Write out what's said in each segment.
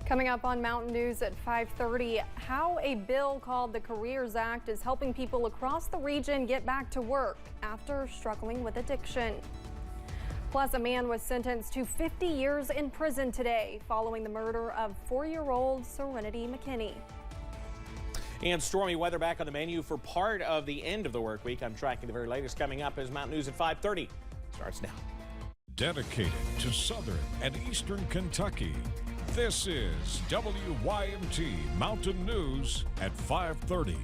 Coming up on Mountain News at 5:30, how a bill called the Careers Act is helping people across the region get back to work after struggling with addiction. Plus, a man was sentenced to 50 years in prison today following the murder of 4-year-old Serenity McKinney. And stormy weather back on the menu for part of the end of the work week. I'm tracking the very latest coming up as Mountain News at 5:30 starts now. Dedicated to Southern and Eastern Kentucky, this is WYMT Mountain News at 5:30.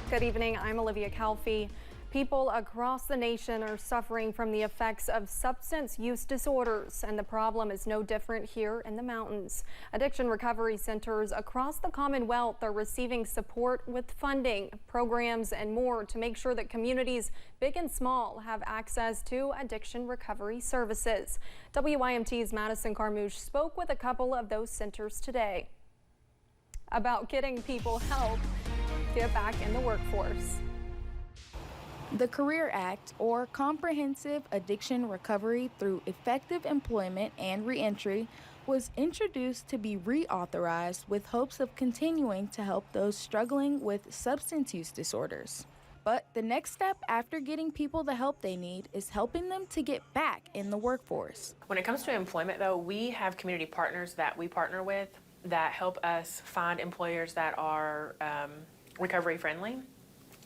Good evening, I'm Olivia Calfee. People across the nation are suffering from the effects of substance use disorders, and the problem is no different here in the mountains. Addiction recovery centers across the Commonwealth are receiving support with funding, programs, and more to make sure that communities, big and small, have access to addiction recovery services. WYMT's Madison Carmouche spoke with a couple of those centers today about getting people help get back in the workforce. The Career Act, or Comprehensive Addiction Recovery Through Effective Employment and Reentry, was introduced to be reauthorized with hopes of continuing to help those struggling with substance use disorders. But the next step after getting people the help they need is helping them to get back in the workforce. When it comes to employment, though, we have community partners that we partner with that help us find employers that are recovery friendly.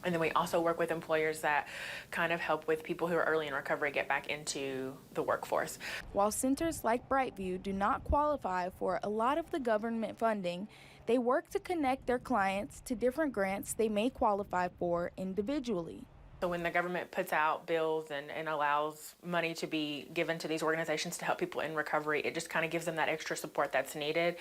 And then we also work with employers that kind of help with people who are early in recovery get back into the workforce. While centers like Brightview do not qualify for a lot of the government funding, they work to connect their clients to different grants they may qualify for individually. So when the government puts out bills and allows money to be given to these organizations to help people in recovery, it just kind of gives them that extra support that's needed.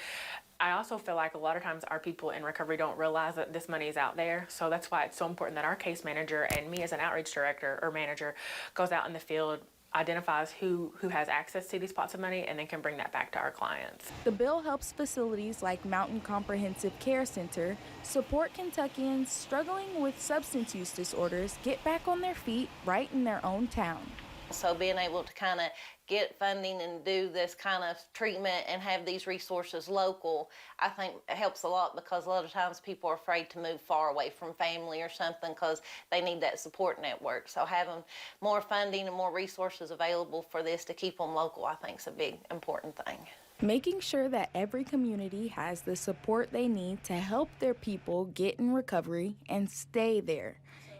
I also feel like a lot of times our people in recovery don't realize that this money is out there. So that's why it's so important that our case manager and me as an outreach director or manager goes out in the field, identifies who has access to these pots of money, and then can bring that back to our clients. The bill helps facilities like Mountain Comprehensive Care Center support Kentuckians struggling with substance use disorders get back on their feet right in their own town. So being able to kind of get funding and do this kind of treatment and have these resources local, I think it helps a lot, because a lot of times people are afraid to move far away from family or something because they need that support network. So having more funding and more resources available for this to keep them local, I think is a big important thing. Making sure that every community has the support they need to help their people get in recovery and stay there.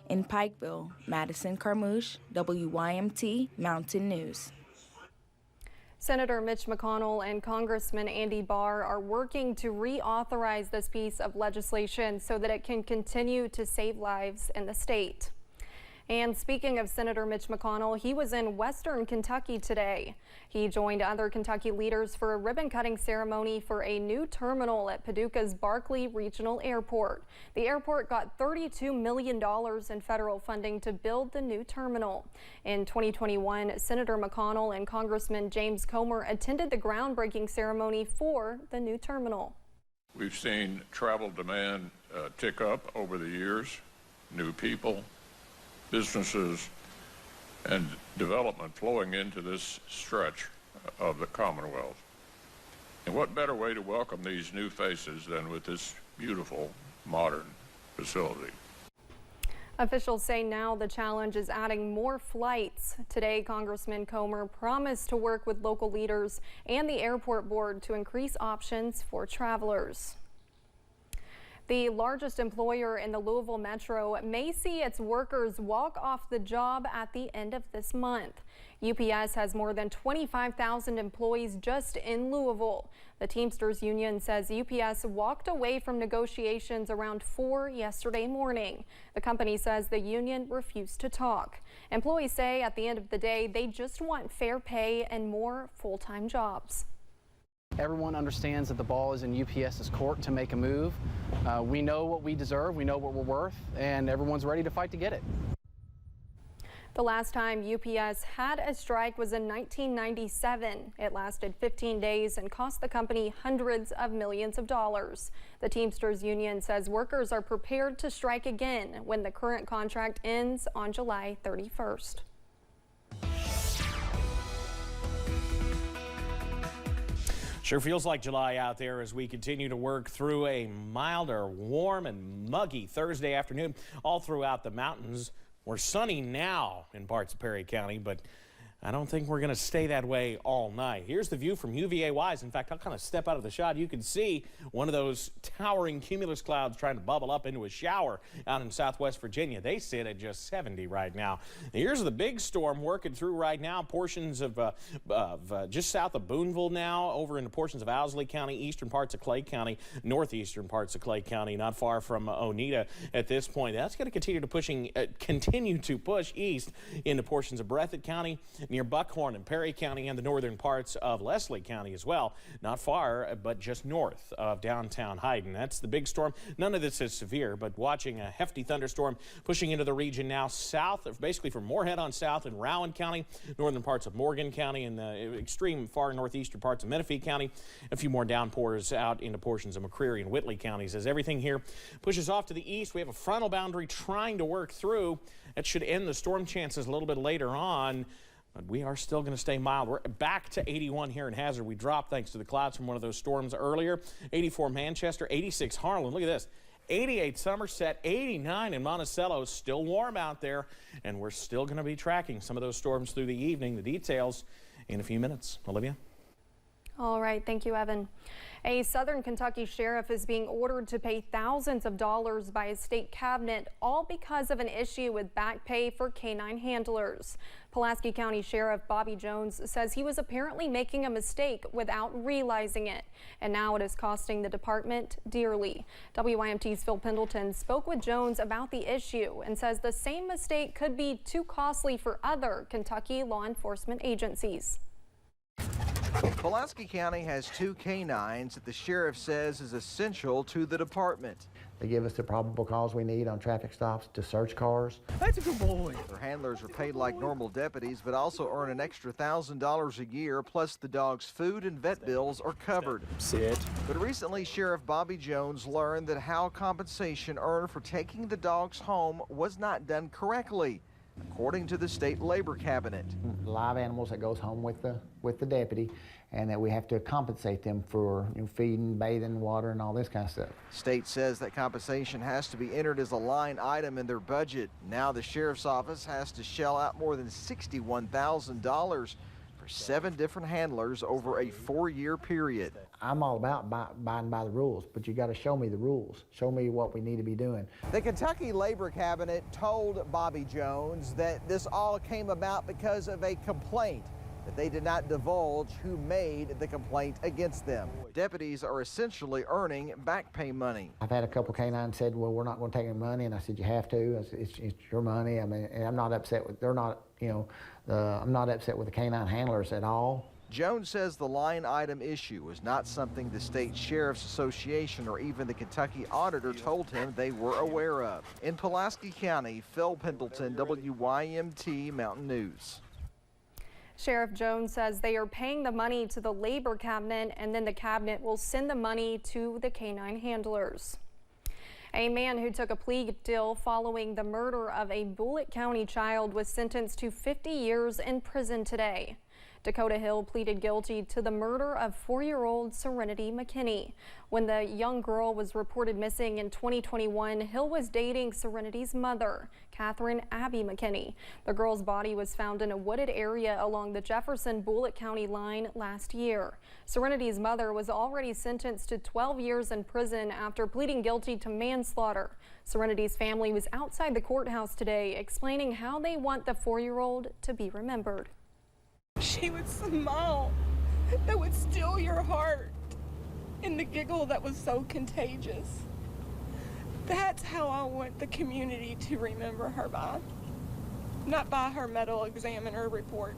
In Pikeville, Madison Carmouche, WYMT Mountain News. Senator Mitch McConnell and Congressman Andy Barr are working to reauthorize this piece of legislation so that it can continue to save lives in the state. And speaking of Senator Mitch McConnell, he was in Western Kentucky today. He joined other Kentucky leaders for a ribbon-cutting ceremony for a new terminal at Paducah's Barkley Regional Airport. The airport got $32 million in federal funding to build the new terminal. In 2021, Senator McConnell and Congressman James Comer attended the groundbreaking ceremony for the new terminal. We've seen travel demand tick up over the years, new people, businesses, and development flowing into this stretch of the Commonwealth. And what better way to welcome these new faces than with this beautiful, modern facility? Officials say now the challenge is adding more flights. Today, Congressman Comer promised to work with local leaders and the airport board to increase options for travelers. The largest employer in the Louisville Metro may see its workers walk off the job at the end of this month. UPS has more than 25,000 employees just in Louisville. The Teamsters Union says UPS walked away from negotiations around 4 yesterday morning. The company says the union refused to talk. Employees say at the end of the day, they just want fair pay and more full-time jobs. Everyone understands that the ball is in UPS's court to make a move. We know what we deserve, we know what we're worth, and everyone's ready to fight to get it. The last time UPS had a strike was in 1997. It lasted 15 days and cost the company hundreds of millions of dollars. The Teamsters Union says workers are prepared to strike again when the current contract ends on July 31st. Sure feels like July out there as we continue to work through a milder, warm and muggy Thursday afternoon all throughout the mountains. We're sunny now in parts of Perry County, but I don't think we're going to stay that way all night. Here's the view from UVA-wise. In fact, I'll kind of step out of the shot. You can see one of those towering cumulus clouds trying to bubble up into a shower out in Southwest Virginia. They sit at just 70 right now. Here's the big storm working through right now. Portions of just south of Boonville now, over into portions of Owsley County, eastern parts of Clay County, northeastern parts of Clay County, not far from Oneida at this point. That's going to continue to push east into portions of Breathitt County, near Buckhorn and Perry County, and the northern parts of Leslie County as well. Not far, but just north of downtown Hyden. That's the big storm. None of this is severe, but watching a hefty thunderstorm pushing into the region now south, basically from Moorhead on south in Rowan County, northern parts of Morgan County, and the extreme far northeastern parts of Menifee County. A few more downpours out into portions of McCreary and Whitley counties. As everything here pushes off to the east, we have a frontal boundary trying to work through. That should end the storm chances a little bit later on. But we are still going to stay mild. We're back to 81 here in Hazard. We dropped thanks to the clouds from one of those storms earlier. 84 Manchester, 86 Harlan. Look at this. 88 Somerset, 89 in Monticello. Still warm out there, and we're still going to be tracking some of those storms through the evening. The details in a few minutes. Olivia? All right, thank you, Evan. A Southern Kentucky sheriff is being ordered to pay thousands of dollars by his state cabinet, all because of an issue with back pay for canine handlers. Pulaski County Sheriff Bobby Jones says he was apparently making a mistake without realizing it, and now it is costing the department dearly. WYMT's Phil Pendleton spoke with Jones about the issue and says the same mistake could be too costly for other Kentucky law enforcement agencies. Pulaski County has 2 canines that the sheriff says is essential to the department. They give us the probable cause we need on traffic stops to search cars. That's a good boy. Their handlers are paid like normal deputies, but also earn an extra $1,000 a year, plus the dog's food and vet bills are covered. Sit. But recently, Sheriff Bobby Jones learned that how compensation earned for taking the dogs home was not done correctly, according to the state labor cabinet. Live animals that goes home with the deputy, and that we have to compensate them for feeding, bathing, water, and all this kind of stuff. State says that compensation has to be entered as a line item in their budget. Now the sheriff's office has to shell out more than $61,000 for 7 different handlers over a 4-year period. I'm all about abiding by the rules, but you got to show me the rules. Show me what we need to be doing. The Kentucky Labor Cabinet told Bobby Jones that this all came about because of a complaint, that they did not divulge who made the complaint against them. Deputies are essentially earning back pay money. I've had a couple canines said, well, we're not going to take any money, and I said, you have to. I said, it's your money. I mean, and I'm not upset with, I'm not upset with the canine handlers at all. Jones says the line item issue is not something the State Sheriff's Association or even the Kentucky Auditor told him they were aware of. In Pulaski County, Phil Pendleton, WYMT Mountain News. Sheriff Jones says they are paying the money to the labor cabinet, and then the cabinet will send the money to the canine handlers. A man who took a plea deal following the murder of a Bullitt County child was sentenced to 50 years in prison today. Dakota Hill pleaded guilty to the murder of 4-year-old Serenity McKinney. When the young girl was reported missing in 2021, Hill was dating Serenity's mother, Catherine Abby McKinney. The girl's body was found in a wooded area along the Jefferson-Bullitt County line last year. Serenity's mother was already sentenced to 12 years in prison after pleading guilty to manslaughter. Serenity's family was outside the courthouse today explaining how they want the 4-year-old to be remembered. She would smile that would steal your heart, and the giggle that was so contagious. That's how I want the community to remember her by, not by her medical examiner report.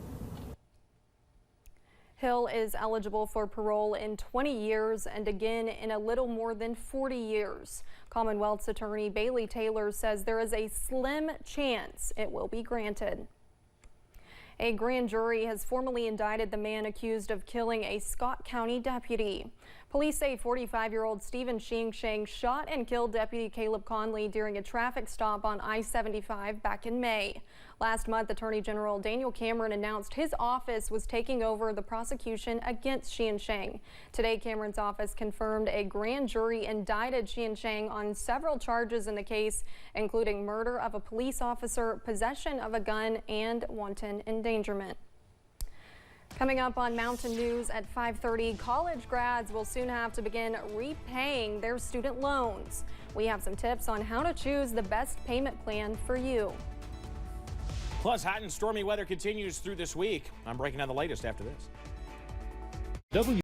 Hill is eligible for parole in 20 years and again in a little more than 40 years. Commonwealth's attorney Bailey Taylor says there is a slim chance it will be granted. A grand jury has formally indicted the man accused of killing a Scott County deputy. Police say 45-year-old Stephen Sheng shot and killed Deputy Caleb Conley during a traffic stop on I-75 back in May. Last month, Attorney General Daniel Cameron announced his office was taking over the prosecution against Sheng. Today, Cameron's office confirmed a grand jury indicted Sheng on several charges in the case, including murder of a police officer, possession of a gun, and wanton endangerment. Coming up on Mountain News at 5:30, college grads will soon have to begin repaying their student loans. We have some tips on how to choose the best payment plan for you. Plus, hot and stormy weather continues through this week. I'm breaking down the latest after this.